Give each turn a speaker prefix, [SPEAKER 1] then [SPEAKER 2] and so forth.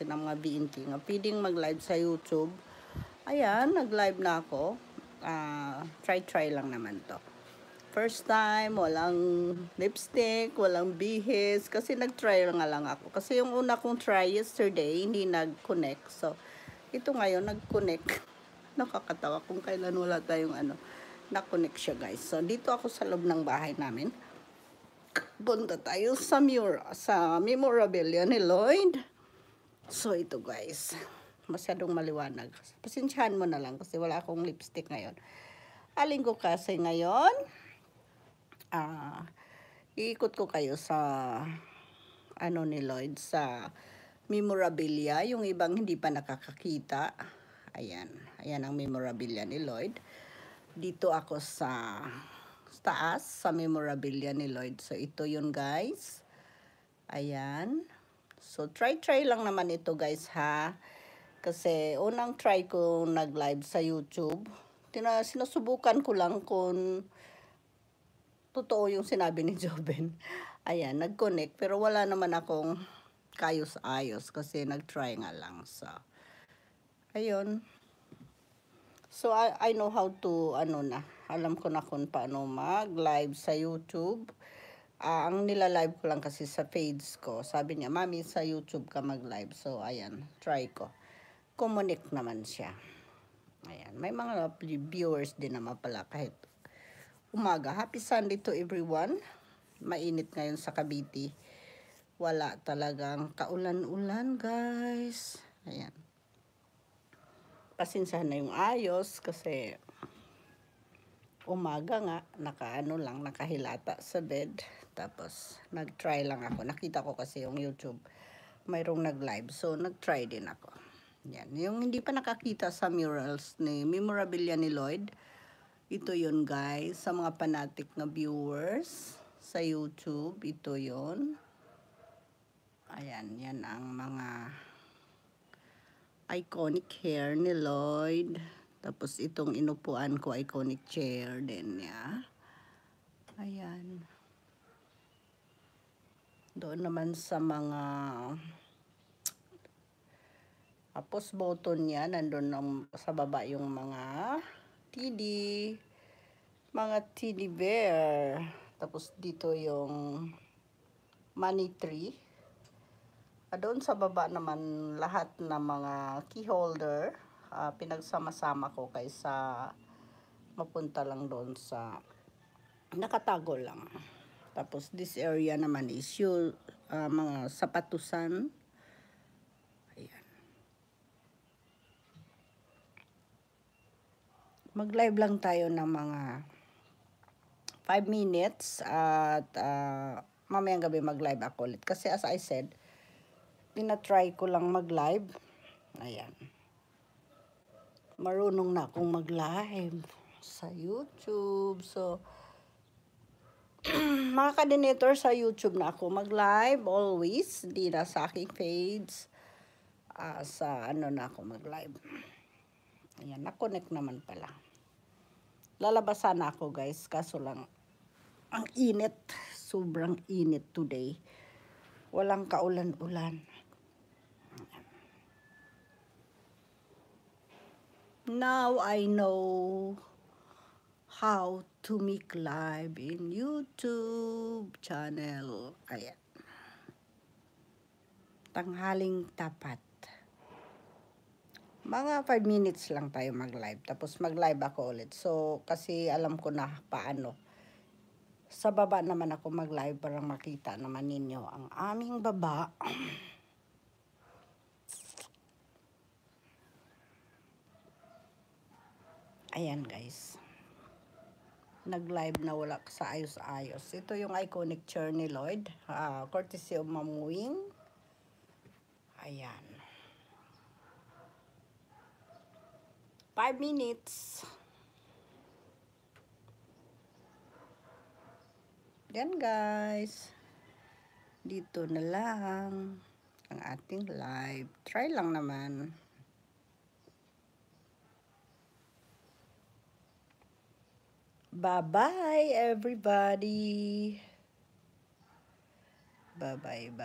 [SPEAKER 1] kasi ng mga BNT nga pwedeng mag-live sa YouTube. Ayan, nag-live na ako. Try lang naman to. First time, walang lipstick, walang bihis, kasi nag-try nga lang ako. Kasi yung una kong try yesterday, hindi nag-connect. So, ito ngayon, nag-connect. Nakakatawa kung kailan wala tayong na-connect siya, guys. So, dito ako sa loob ng bahay namin. Punta tayo sa memorabilia ni Lloyd. So, ito, guys. Masyadong maliwanag. Pasensyahan mo na lang kasi wala akong lipstick ngayon. Aling ko kasi ngayon, iikot ko kayo sa ni Lloyd sa memorabilia, yung ibang hindi pa nakakakita. Ayan ang memorabilia ni Lloyd. Dito ako sa taas sa memorabilia ni Lloyd. So ito yun, guys. Ayan. So try lang naman ito, guys, ha. Kasi unang try ko nag-live sa YouTube. Sinusubukan ko lang kung totoo yung sinabi ni Joven. Ayan, nag-connect. Pero wala naman akong kayos-ayos kasi nag-try nga lang. So, ayun. So, I know how to, alam ko na kung paano mag-live sa YouTube. Ang nila-live ko lang kasi sa page ko. Sabi niya, Mami, sa YouTube ka mag-live. So, ayan, try ko. Connect naman siya. Ayan, may mga viewers din naman pala kahit umaga. Happy Sunday to everyone. Mainit ngayon sa Cavite. Wala talagang kaulan-ulan, guys. Ayan. Pasensyahan na yung ayos kasi umaga nga, nakahilata sa bed. Tapos, nag-try lang ako. Nakita ko kasi yung YouTube, mayroong nag-live. So, nag-try din ako. Yan. Yung hindi pa nakakita sa murals ni memorabilia ni Lloyd, ito yun, guys, sa mga fanatic na viewers sa YouTube, ito yun. Ayan, yan ang mga iconic hair ni Lloyd. Tapos itong inupuan ko, iconic chair din niya. Ayan. Doon naman sa mga post button niya, nandun sa baba yung mga teddy bear. Tapos dito yung money tree. Doon sa baba naman lahat ng mga key holder. Pinagsama-sama ko kaysa mapunta lang doon sa nakatago lang. Tapos this area naman is yung mga sapatusan. Ayan. Mag-live lang tayo ng mga 5 minutes at mamayang gabi mag-live ako ulit. Kasi as I said, tinatry ko lang mag-live. Ayan. Marunong na akong mag-live sa YouTube. So, mga kadinator sa YouTube na ako mag-live always. Hindi na sa aking page. Sa na ako mag-live. Ayan, na-connect naman pala. Lalabasan na ako, guys. Kaso lang, ang init. Sobrang init today. Walang kaulan-ulan. Now I know how to make live in YouTube channel. Ayan. Tanghaling tapat. Mga 5 minutes lang tayo mag-live. Tapos mag-live ako ulit. So, kasi alam ko na paano. Sa baba naman ako mag-live para makita naman ninyo ang aming baba. Ayan, guys. Nag-live na wala sa ayos-ayos. Ito yung iconic chair ni Lloyd. Courtesy of Ma'am Wing. Ayan. 5 minutes. Yan, guys. Dito na lang ang ating live. Try lang naman. Bye-bye, everybody. Bye-bye.